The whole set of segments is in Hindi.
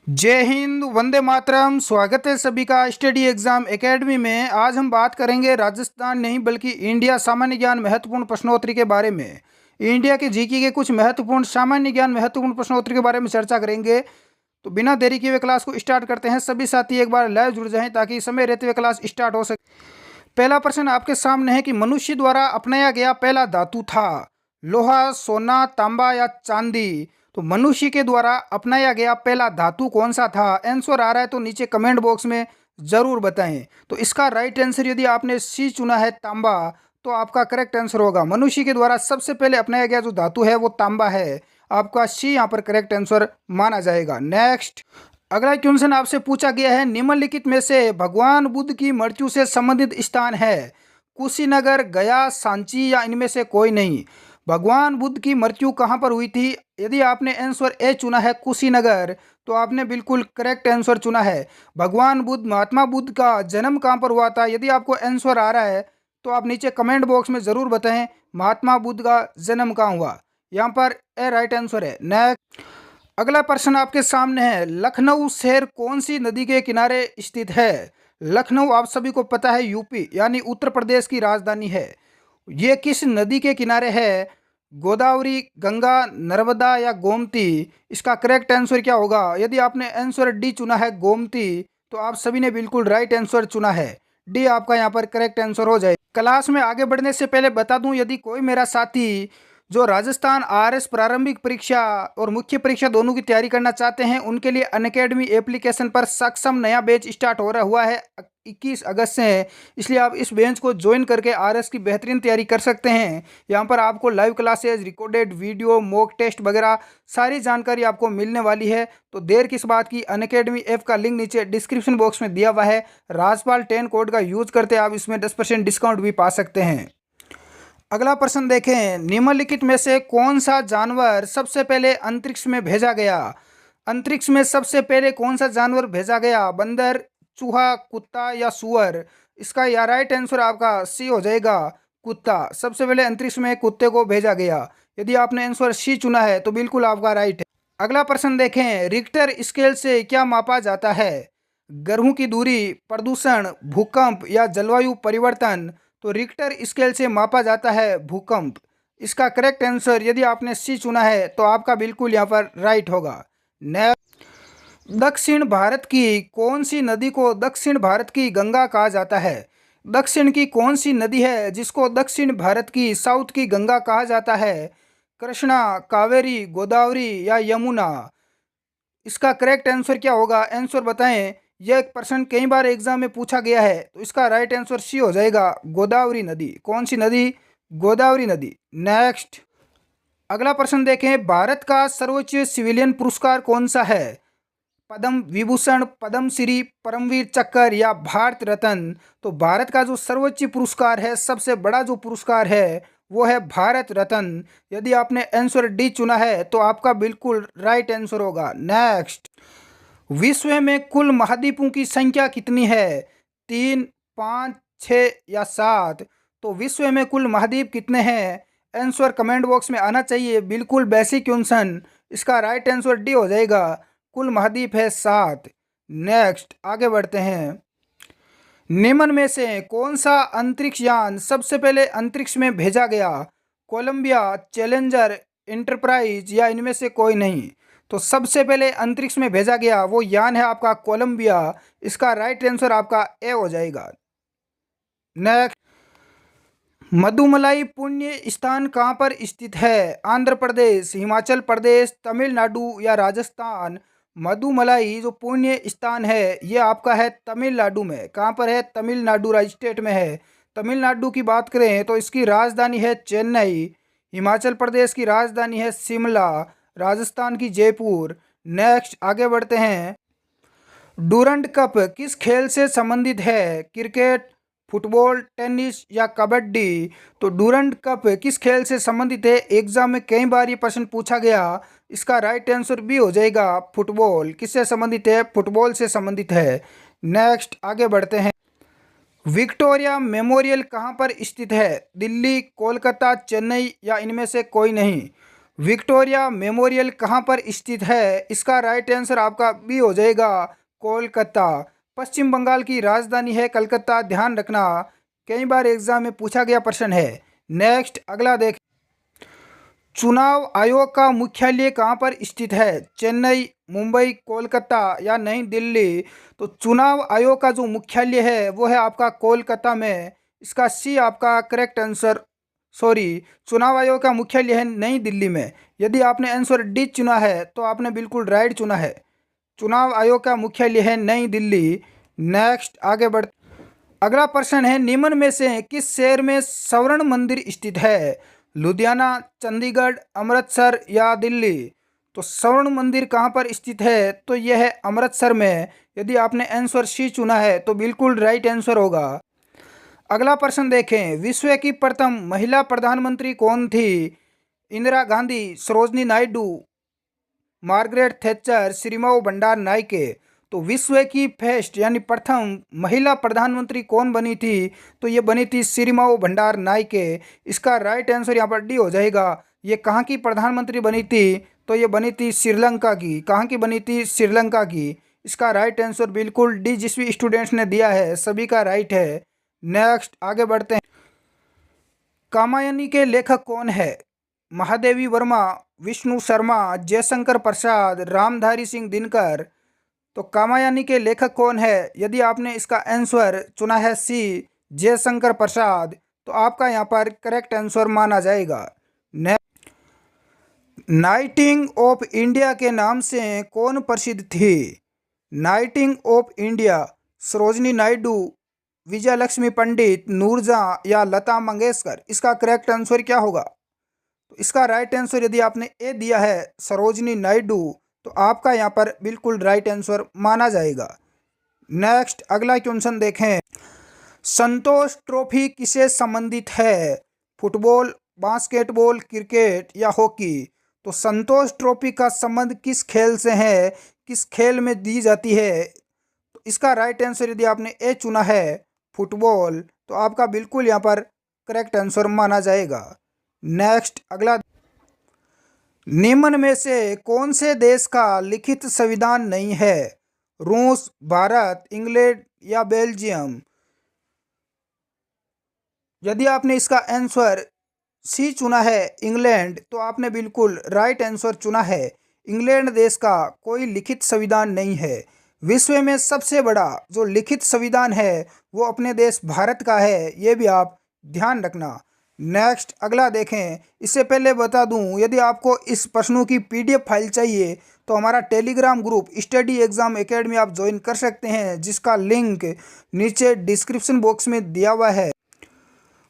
जय हिंद, वंदे मातरम। स्वागत है सभी का स्टडी एग्जाम एकेडमी में। आज हम बात करेंगे राजस्थान नहीं बल्कि इंडिया सामान्य ज्ञान महत्वपूर्ण प्रश्नोत्तरी के बारे में। इंडिया के जीके के कुछ महत्वपूर्ण सामान्य ज्ञान महत्वपूर्ण प्रश्नोत्तरी के बारे में चर्चा करेंगे। तो बिना देरी किए हुए क्लास को स्टार्ट करते हैं। सभी साथी एक बार लाइव जुड़ जाएं ताकि समय रहते हुए क्लास स्टार्ट हो सके। पहला प्रश्न आपके सामने है कि मनुष्य द्वारा अपनाया गया पहला धातु था लोहा, सोना, तांबा या चांदी। तो मनुष्य के द्वारा अपनाया गया पहला धातु कौन सा था? आंसर आ रहा है तो नीचे कमेंट बॉक्स में जरूर बताएं। तो इसका राइट आंसर यदि आपने सी चुना है तांबा तो आपका करेक्ट आंसर होगा। मनुष्य के द्वारा सबसे पहले अपनाया गया जो धातु है वो तांबा है। आपका सी यहाँ पर करेक्ट आंसर माना जाएगा। नेक्स्ट, अगला क्वेश्चन आपसे पूछा गया है निम्नलिखित में से भगवान बुद्ध की मृत्यु से संबंधित स्थान है कुशीनगर, गया, सांची या इनमें से कोई नहीं। भगवान बुद्ध की मृत्यु कहाँ पर हुई थी? यदि आपने आंसर ए चुना है कुशीनगर तो आपने बिल्कुल करेक्ट आंसर चुना है। भगवान बुद्ध, महात्मा बुद्ध का जन्म कहाँ पर हुआ था? यदि आपको आंसर आ रहा है तो आप नीचे कमेंट बॉक्स में ज़रूर बताएं महात्मा बुद्ध का जन्म कहाँ हुआ। यहाँ पर ए राइट आंसर है। नेक्स्ट, अगला प्रश्न आपके सामने है लखनऊ शहर कौन सी नदी के किनारे स्थित है? लखनऊ आप सभी को पता है यूपी यानी उत्तर प्रदेश की राजधानी है। ये किस नदी के किनारे है? गोदावरी, गंगा, नर्मदा या गोमती? इसका करेक्ट आंसर क्या होगा? यदि आपने आंसर डी चुना है गोमती तो आप सभी ने बिल्कुल राइट आंसर चुना है। डी आपका यहाँ पर करेक्ट आंसर हो जाए। क्लास में आगे बढ़ने से पहले बता दूं यदि कोई मेरा साथी जो राजस्थान आरएस प्रारंभिक परीक्षा और मुख्य परीक्षा दोनों की तैयारी करना चाहते हैं उनके लिए अनअकैडमी एप्लीकेशन पर सक्षम नया बैच स्टार्ट हो रहा हुआ है 21 अगस्त से है। इसलिए आप इस बेंच को ज्वाइन करके आरएस की बेहतरीन तैयारी कर सकते हैं। यहाँ पर आपको live classes, recorded video, mock test वगैरह सारी जानकारी आपको मिलने वाली है। तो देर किस बात की, अनअकैडमी ऐप का लिंक नीचे डिस्क्रिप्शन बॉक्स में दिया हुआ है। राजपाल 10 कोड का यूज करते आप इसमें 10% डिस्काउंट भी पा सकते हैं। अगला प्रश्न देखें निम्नलिखित में से कौन सा जानवर सबसे पहले अंतरिक्ष में भेजा गया? अंतरिक्ष में सबसे पहले कौन सा जानवर भेजा गया? बंदर, चूहा, कुत्ता या सुअर? इसका या राइट आंसर आपका सी हो जाएगा कुत्ता। सबसे पहले अंतरिक्ष में कुत्ते को भेजा गया। यदि आपने आंसर सी चुना है तो बिल्कुल आपका राइट है। अगला प्रश्न देखें रिक्टर स्केल से क्या मापा जाता है? ग्रहों की दूरी, प्रदूषण, भूकंप या जलवायु परिवर्तन? तो रिक्टर स्केल से मापा जाता है भूकंप। इसका करेक्ट आंसर यदि आपने सी चुना है तो आपका बिल्कुल यहाँ पर राइट होगा। नेक्स्ट, दक्षिण भारत की कौन सी नदी को दक्षिण भारत की गंगा कहा जाता है? दक्षिण की कौन सी नदी है जिसको दक्षिण भारत की साउथ की गंगा कहा जाता है? कृष्णा, कावेरी, गोदावरी या यमुना? इसका करेक्ट आंसर क्या होगा? आंसर बताएं। यह एक प्रश्न कई बार एग्जाम में पूछा गया है तो इसका राइट आंसर सी हो जाएगा गोदावरी नदी। कौन सी नदी? गोदावरी नदी। नेक्स्ट, अगला प्रश्न देखें भारत का सर्वोच्च सिविलियन पुरस्कार कौन सा है? पद्म विभूषण, पद्मश्री, परमवीर चक्र या भारत रत्न? तो भारत का जो सर्वोच्च पुरस्कार है, सबसे बड़ा जो पुरस्कार है वो है भारत रत्न। यदि आपने आंसर डी चुना है तो आपका बिल्कुल राइट आंसर होगा। नेक्स्ट, विश्व में कुल महाद्वीपों की संख्या कितनी है? 3, 5, 6 या 7? तो विश्व में कुल महाद्वीप कितने हैं? आंसर कमेंट बॉक्स में आना चाहिए। बिल्कुल बेसिक क्वेश्चन। इसका राइट आंसर डी हो जाएगा। कुल महाद्वीप है 7। नेक्स्ट, आगे बढ़ते हैं। निम्न में से कौन सा अंतरिक्ष यान सबसे पहले अंतरिक्ष में भेजा गया? कोलंबिया, चैलेंजर, एंटरप्राइज या इनमें से कोई नहीं? तो सबसे पहले अंतरिक्ष में भेजा गया वो यान है आपका कोलंबिया। इसका राइट आंसर आपका ए हो जाएगा। नेक्स्ट, मधुमलाई पुण्य स्थान कहाँ पर स्थित है? आंध्र प्रदेश, हिमाचल प्रदेश, तमिलनाडु या राजस्थान? मधुमलाई जो पुण्य स्थान है ये आपका है तमिलनाडु में। कहाँ पर है? तमिलनाडु स्टेट में है। तमिलनाडु की बात करें तो इसकी राजधानी है चेन्नई। हिमाचल प्रदेश की राजधानी है शिमला। राजस्थान की जयपुर। नेक्स्ट, आगे बढ़ते हैं। डूरंड कप किस खेल से संबंधित है? क्रिकेट, फुटबॉल, टेनिस या कबड्डी? तो डूरंड कप किस खेल से संबंधित है? एग्जाम में कई बार ये प्रश्न पूछा गया। इसका राइट आंसर भी हो जाएगा फुटबॉल। किससे संबंधित है? फुटबॉल से संबंधित है। नेक्स्ट, आगे बढ़ते हैं। विक्टोरिया मेमोरियल कहाँ पर स्थित है? दिल्ली, कोलकाता, चेन्नई या इनमें से कोई नहीं? विक्टोरिया मेमोरियल कहाँ पर स्थित है? इसका राइट आंसर आपका बी हो जाएगा, कोलकाता। पश्चिम बंगाल की राजधानी है कलकत्ता, ध्यान रखना, कई बार एग्जाम में पूछा गया प्रश्न है। नेक्स्ट अगला देख, चुनाव आयोग का मुख्यालय कहाँ पर स्थित है? चेन्नई, मुंबई, कोलकाता या नई दिल्ली? तो चुनाव आयोग का जो मुख्यालय है वो है आपका कोलकाता में। इसका सी आपका करेक्ट आंसर, सॉरी, चुनाव आयोग का मुख्यालय है नई दिल्ली में। यदि आपने आंसर डी चुना है तो आपने बिल्कुल राइट चुना है, चुनाव आयोग का मुख्यालय है नई दिल्ली। नेक्स्ट आगे बढ़, अगला प्रश्न है, निम्न में से किस शहर में स्वर्ण मंदिर स्थित है? लुधियाना, चंडीगढ़, अमृतसर या दिल्ली? तो स्वर्ण मंदिर कहाँ पर स्थित है? तो यह है अमृतसर में। यदि आपने आंसर सी चुना है तो बिल्कुल राइट आंसर होगा। अगला प्रश्न देखें, विश्व की प्रथम महिला प्रधानमंत्री कौन थी? इंदिरा गांधी, सरोजनी नायडू, मार्गरेट थैचर, सिरिमाओ भंडार नायके? तो विश्व की फर्स्ट यानी प्रथम महिला प्रधानमंत्री कौन बनी थी? तो ये बनी थी सिरिमाओ भंडार नायके। इसका राइट आंसर यहाँ पर डी हो जाएगा। ये कहाँ की प्रधानमंत्री बनी थी? तो ये बनी थी श्रीलंका की। कहाँ की बनी थी? श्रीलंका की। इसका राइट आंसर बिल्कुल डी जिस भी स्टूडेंट्स ने दिया है सभी का राइट है। नेक्स्ट आगे बढ़ते हैं, कामायनी के लेखक कौन है? महादेवी वर्मा, विष्णु शर्मा, जयशंकर प्रसाद, रामधारी सिंह दिनकर? तो कामायनी के लेखक कौन है? यदि आपने इसका आंसर चुना है सी, जयशंकर प्रसाद, तो आपका यहाँ पर करेक्ट आंसर माना जाएगा। नाइटिंग ऑफ इंडिया के नाम से कौन प्रसिद्ध थी? Nightingale of India, Sarojini Naidu, Vijaya Lakshmi Pandit, Noorjahan या लता मंगेशकर? इसका करेक्ट आंसर क्या होगा? तो इसका राइट आंसर यदि आपने ए दिया है सरोजनी नायडू, तो आपका यहाँ पर बिल्कुल राइट आंसर माना जाएगा। नेक्स्ट अगला क्वेश्चन देखें, संतोष ट्रॉफी किसे संबंधित है? फुटबॉल, बास्केटबॉल, क्रिकेट या हॉकी? तो संतोष ट्रॉफी का संबंध किस खेल से है, किस खेल में दी जाती है? तो इसका राइट आंसर यदि आपने ए चुना है फुटबॉल, तो आपका बिल्कुल यहाँ पर करेक्ट आंसर माना जाएगा। नेक्स्ट अगला, निम्न में से कौन से देश का लिखित संविधान नहीं है? रूस, भारत, इंग्लैंड या बेल्जियम? यदि आपने इसका आंसर सी चुना है इंग्लैंड, तो आपने बिल्कुल राइट आंसर चुना है। इंग्लैंड देश का कोई लिखित संविधान नहीं है। विश्व में सबसे बड़ा जो लिखित संविधान है वो अपने देश भारत का है, ये भी आप ध्यान रखना। नेक्स्ट अगला देखें, इससे पहले बता दूं, यदि आपको इस प्रश्नों की पीडीएफ फाइल चाहिए तो हमारा Telegram group study exam academy आप ज्वाइन कर सकते हैं, जिसका लिंक नीचे डिस्क्रिप्शन बॉक्स में दिया हुआ है।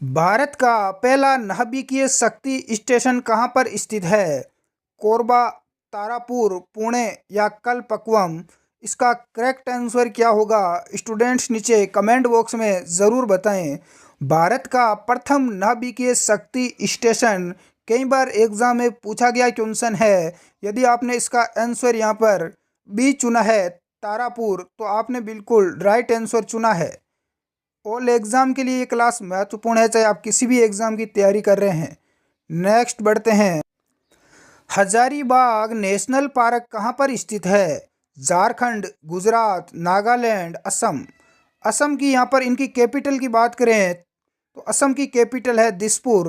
भारत का पहला नाभिकीय शक्ति स्टेशन कहाँ पर स्थित है? कोरबा, तारापुर, पुणे या कलपक्वम? इसका करेक्ट आंसर क्या होगा? स्टूडेंट्स नीचे कमेंट बॉक्स में ज़रूर बताएं। भारत का प्रथम नाभिकीय शक्ति स्टेशन कई बार एग्जाम में पूछा गया क्वेश्चन है। यदि आपने इसका आंसर यहाँ पर बी चुना है तारापुर, तो आपने बिल्कुल राइट आंसर चुना है। ऑल एग्ज़ाम के लिए ये क्लास महत्वपूर्ण है, चाहे आप किसी भी एग्ज़ाम की तैयारी कर रहे हैं। नेक्स्ट बढ़ते हैं, हजारीबाग नेशनल पार्क कहाँ पर स्थित है? झारखंड, गुजरात, नागालैंड, असम? असम की यहाँ पर इनकी कैपिटल की बात करें तो असम की कैपिटल है दिसपुर।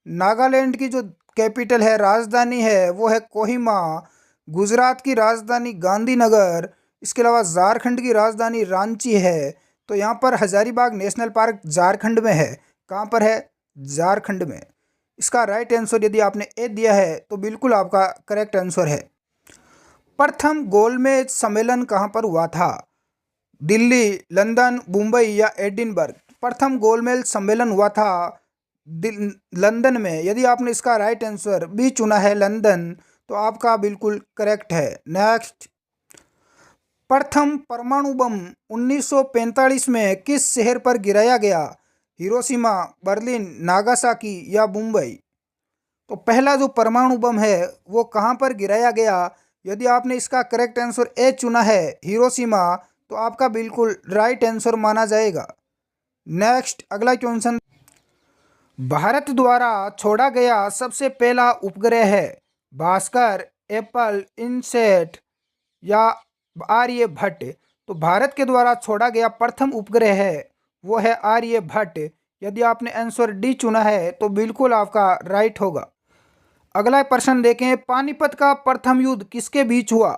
नागालैंड की जो कैपिटल है, राजधानी है, वो है कोहिमा। गुजरात की राजधानी गांधीनगर। इसके अलावा झारखंड की राजधानी रांची है। तो यहाँ पर हजारीबाग नेशनल पार्क झारखंड में है। कहाँ पर है? झारखंड में। इसका राइट आंसर यदि आपने ए दिया है तो बिल्कुल आपका करेक्ट आंसर है। प्रथम गोलमेज सम्मेलन कहाँ पर हुआ था? दिल्ली, लंदन, मुंबई या एडिनबर्ग? प्रथम गोलमेज सम्मेलन हुआ था लंदन में। यदि आपने इसका राइट आंसर बी चुना है लंदन, तो आपका बिल्कुल करेक्ट है। नेक्स्ट, प्रथम परमाणु बम 1945 में किस शहर पर गिराया गया? हिरोशिमा, बर्लिन, नागासाकी या मुंबई? तो पहला जो परमाणु बम है वो कहाँ पर गिराया गया? यदि आपने इसका करेक्ट आंसर ए चुना है हिरोशिमा, तो आपका बिल्कुल राइट आंसर माना जाएगा। नेक्स्ट अगला क्वेश्चन, भारत द्वारा छोड़ा गया सबसे पहला उपग्रह है? भास्कर, एप्पल इनसेट या आर्यभट्ट। तो भारत के द्वारा छोड़ा गया प्रथम उपग्रह है वो है आर्यभट्ट। यदि आपने आंसर डी चुना है तो बिल्कुल आपका राइट होगा। अगला प्रश्न देखें, पानीपत का प्रथम युद्ध किसके बीच हुआ?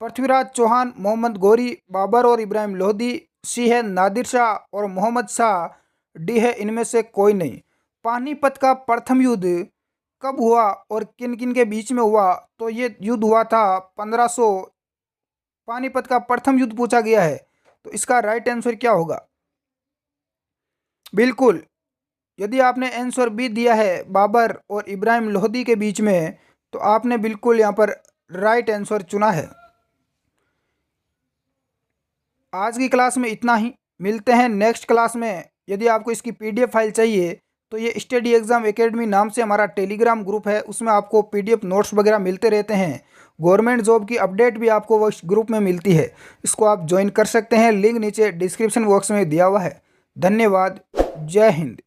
पृथ्वीराज चौहान, मोहम्मद गौरी, बाबर और इब्राहिम लोधी, सी है नादिर शाह और मोहम्मद शाह, डी है इनमें से कोई नहीं। पानीपत का प्रथम युद्ध कब हुआ और किन किन के बीच में हुआ? तो ये युद्ध हुआ था 1500। पानीपत का प्रथम युद्ध पूछा गया है, तो इसका राइट आंसर क्या होगा? बिल्कुल, यदि आपने आंसर बी दिया है बाबर और इब्राहिम लोधी के बीच में, तो आपने बिल्कुल यहाँ पर राइट आंसर चुना है। आज की क्लास में इतना ही, मिलते हैं नेक्स्ट क्लास में। यदि आपको इसकी पीडीएफ फाइल चाहिए तो ये स्टडी एग्जाम एकेडमी नाम से हमारा टेलीग्राम ग्रुप है, उसमें आपको पीडीएफ नोट्स वगैरह मिलते रहते हैं। गवर्नमेंट जॉब की अपडेट भी आपको वो इस ग्रुप में मिलती है, इसको आप ज्वाइन कर सकते हैं। लिंक नीचे डिस्क्रिप्शन बॉक्स में दिया हुआ है। धन्यवाद। जय हिंद।